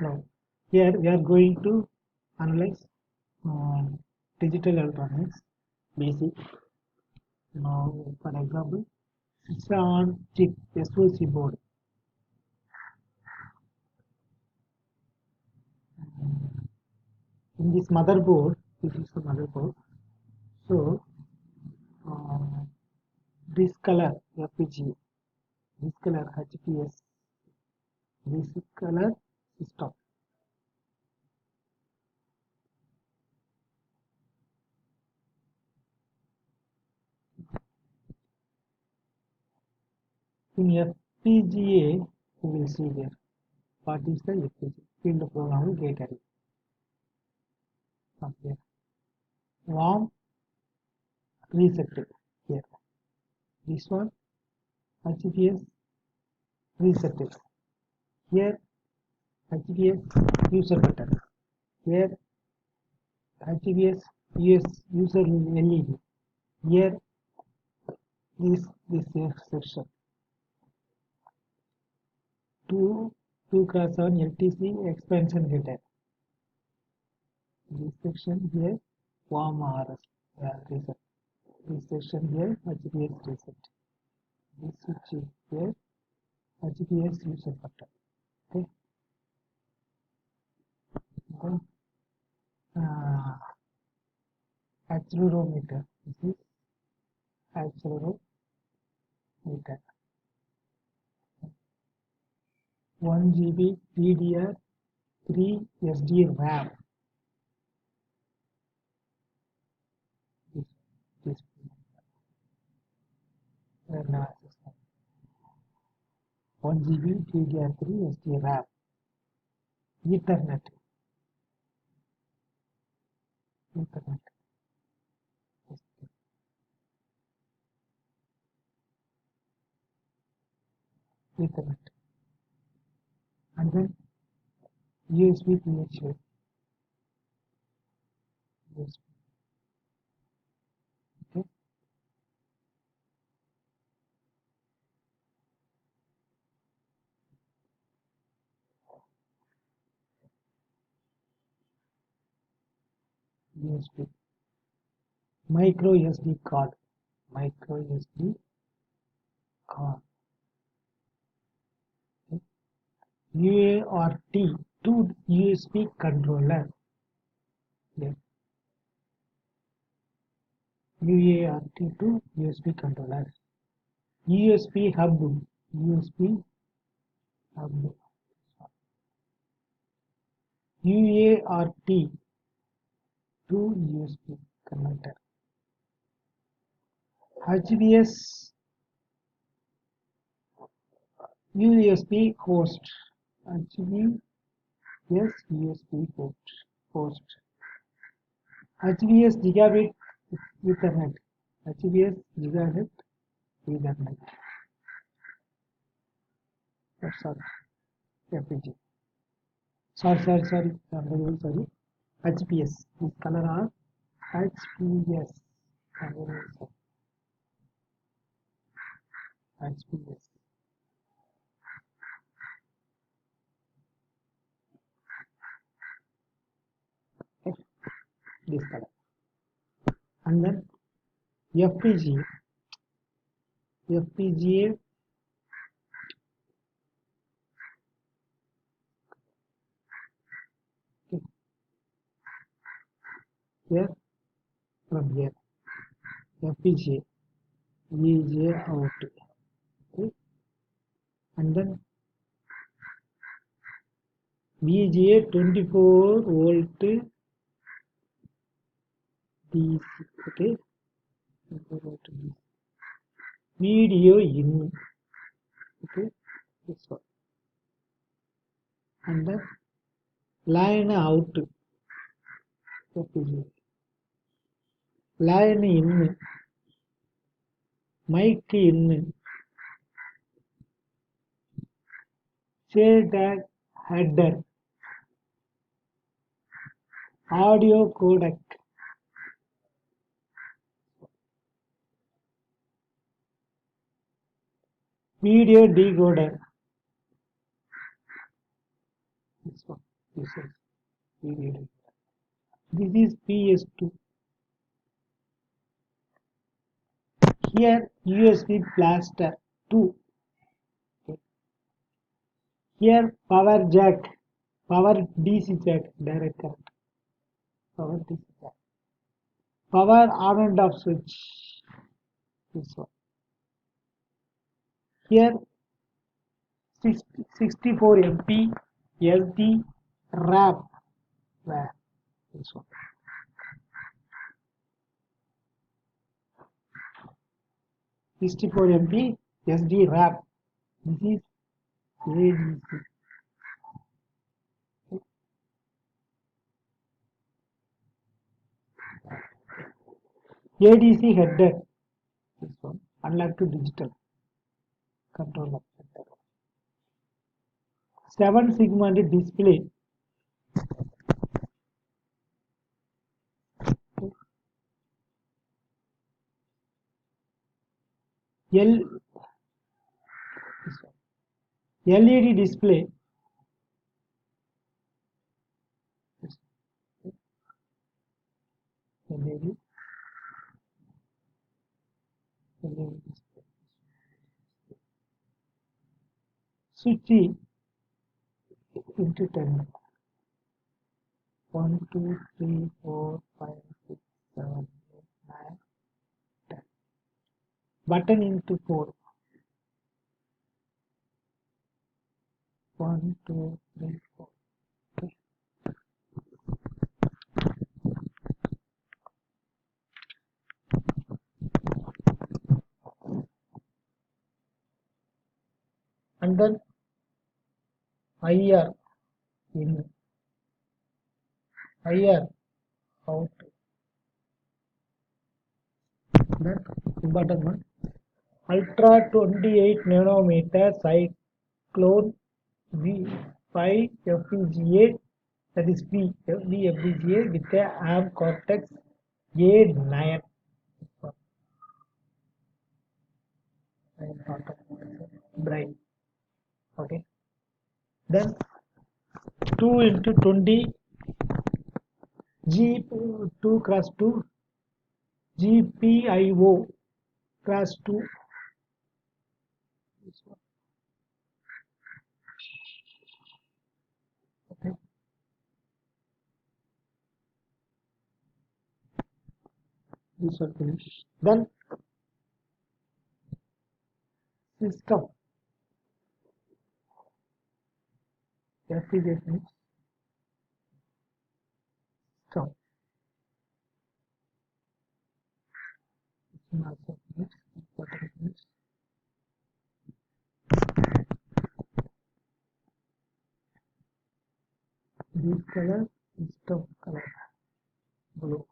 Now, here we are going to analyze digital electronics basic. Now, for example, system on chip SoC board. In this motherboard, this is the motherboard. So, this color FPGA, this color HPS, this color system. In FPGA, we will see there. What is the FPGA? Field programmable gate array. From here. ROM reset here. This one HPS reset. Here HPS user button. Here HPS user LED. Here this section. 2x7 LTC expansion header. This section here WARM RS reset. This section here HPS reset. This switch here HPS user button. Okay. Then accelerometer. This is accelerometer. 1 GB DDR3 SD RAM. This 1 GB DDR3 SD RAM. Ethernet. And then USB PHY. USB. Okay. USB. Micro SD card. Okay. UART to USB controller. Yeah. UART to USB controller. USB hub. UART to USB connector. HBS USB host. HBS USB host. HBS gigabit Ethernet. HBS gigabit Ethernet. That's all. FPG. Sorry. I'm very sorry. HPS. This color are HPS. HPS. Okay. This color. And then FPGA. FPGA. Okay. Here from here. FPGA. VGA out. Okay. And then VGA 24 volt DC. Okay. Video in. Okay. This one. And then line out. FPGA. Line in. Mic in. JTAG header. Audio codec. Video decoder. This one. This is period. This is PS2. Here USB blaster 2. Here power jack, power DC jack, direct current, power DC jack, power on and off switch. This one. Here 64 MP SD RAM. Where? This one. 64 MP SD RAM. This is ADC. ADC header. This one. Unlock to digital controller. 7 segment display. LED display. LED display. Switch into 10. 1, 2, 3, 4, 5, 6, 7, 8, 9, 10. Button into 4. 1, 2, 3, 4. Okay. And then IR in, IR out. Then important one. Ultra 28 nanometer cyclone V5 FPGA, that is FPGA with a ARM Cortex A9. Brain. Okay. Then 2 into 20 G2 cross 2 GPIO cross 2. Okay. This one finish. Then system. FPGA finish. System. Also finish. Button finish. This color, system color, blue.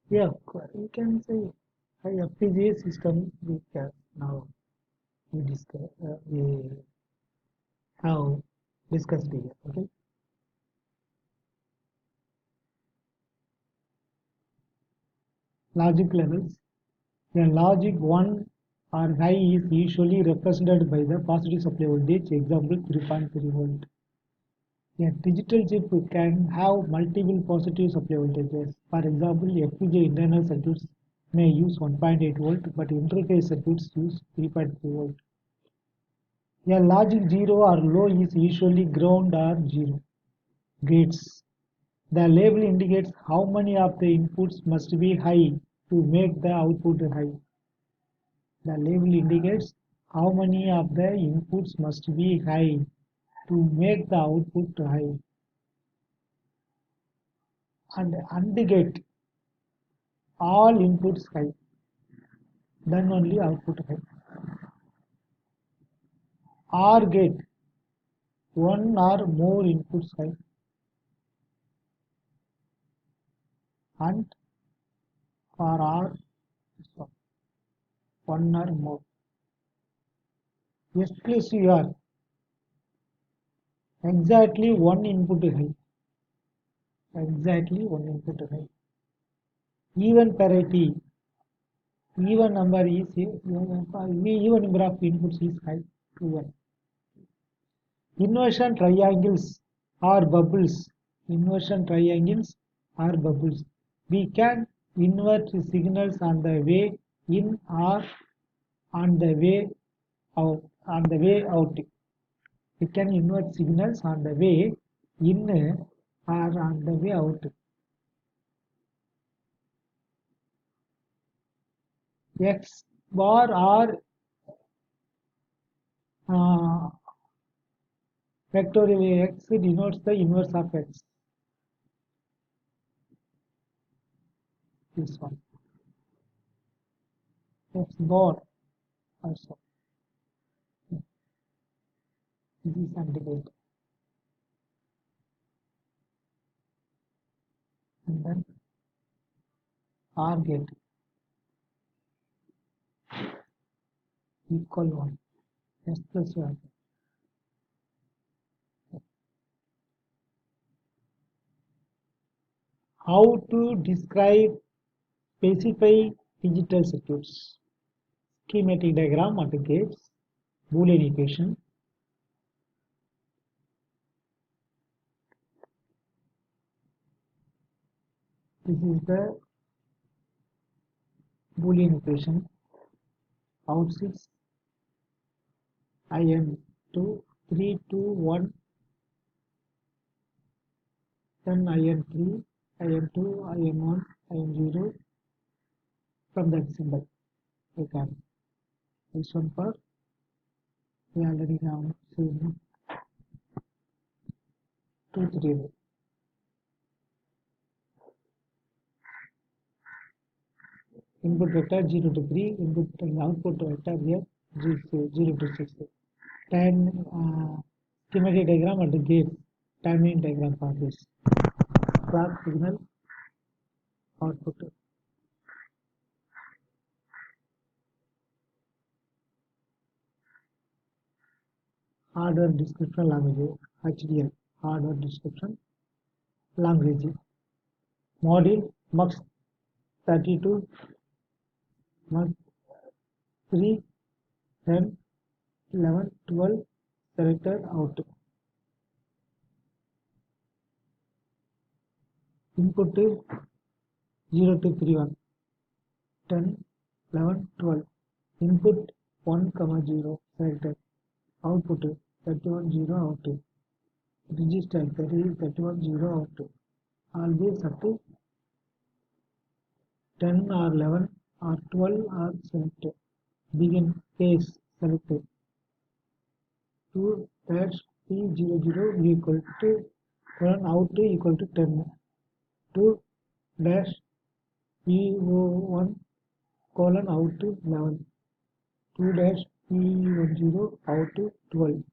Yeah, you can say a FPGA system we can now we have discussed here. Okay. Logic levels. The logic 1 or high is usually represented by the positive supply voltage, example 3.3 volt. A digital chip can have multiple positive supply voltages. For example, FPGA internal circuits may use 1.8 volt, but interface circuits use 3.3 volt. A logic 0 or low is usually ground or 0. Gates. The label indicates how many of the inputs must be high to make the output high. The label indicates how many of the inputs must be high to make the output high. And AND gate, all inputs high, then only output high. OR gate, one or more inputs high, and for OR, one or more. SQR, exactly one input high. exactly one input array. Even parity, even number is even number of inputs is high. Even. Inversion triangles are bubbles. Inversion triangles are bubbles. We can invert signals on the way in or on the way out. On the way out, we can invert signals on the way in or on the way out. X bar or uh, factorial x denotes the inverse of x. This one. X bar also. This is AND and then OR gate equal 1. S plus 1. How to describe specify digital circuits? Schematic diagram at the gates, Boolean equation. This is the Boolean equation. Out 6, IN 2, 3, 2, 1, then IN 3, IN 2, IN 1, IN 0. From that symbol, we can. This one for we already have seen 2, 3. Input vector 0 to 3, input and output vector here 0 to 6. Time schematic diagram at the gate, timing diagram for this. Clock signal output. Hardware description language, HDL, hardware description language. Module MUX 32, MUX 3, 10, 11, 12, selected out. Input 0 to 3, 1, 10, 11, 12. Input 1, 0, selected. Output 31, 0, out. Register 31, 0, out. Always up to 10 or 11 or 12 are selected. Begin case selected. 2 dash P00 equal to colon out equal to 10. 2 dash P01 colon out to 11. 2 dash P10 out to 12.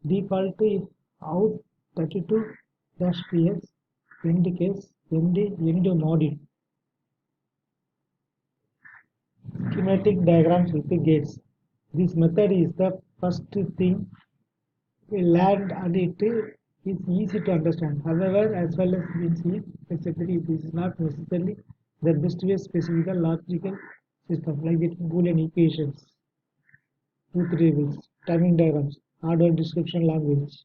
Default if out 32 dash PS end case end module. Schematic diagrams with the gates. This method is the first thing we learned and it is easy to understand. However, as well as we see, etc., it is not necessarily the best way specific logical system like the Boolean equations, truth tables, timing diagrams, hardware description language,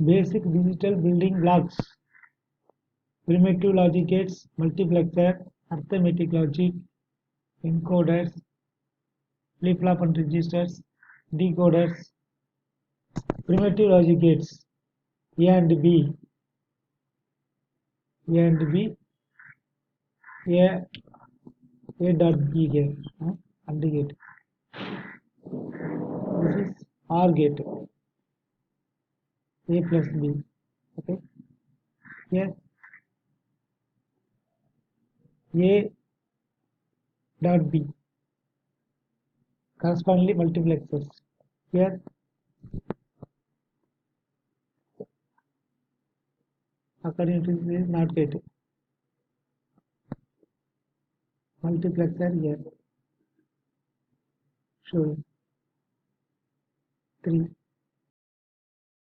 basic digital building blocks, primitive logic gates, multiplexer, arithmetic logic, encoders, flip-flop and registers, decoders, primitive logic gates, A and B, A and B, A dot B here, and gate. This is OR gate, A plus B, okay. Here, A dot B, correspondingly multiplexers. Here, according to this NOT gate, multiplexer here, showing 3.